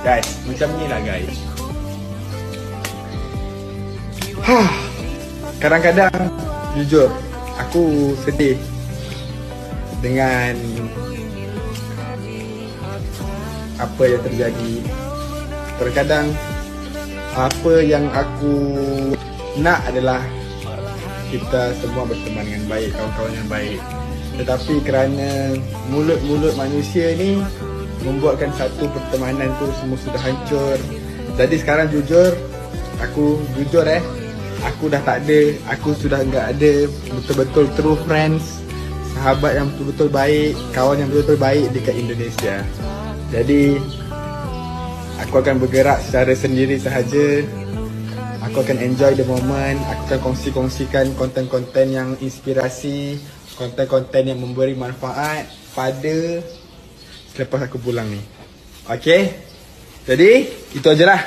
Guys, macam ni lah guys. Kadang-kadang jujur aku sedih dengan apa yang terjadi. Terkadang apa yang aku nak adalah kita semua berteman dengan baik, kawan-kawan yang baik. Tetapi kerana mulut-mulut manusia ni membuatkan satu pertemanan tu semua sudah hancur. Jadi sekarang jujur, aku dah tak ada, aku sudah enggak ada betul-betul true friends, sahabat yang betul-betul baik, kawan yang betul-betul baik dekat Indonesia. Jadi aku akan bergerak secara sendiri sahaja. Aku akan enjoy the moment. Aku akan kongsi-kongsikan konten-konten yang inspirasi, konten-konten yang memberi manfaat pada selepas aku pulang ni. Okay? Jadi itu ajalah.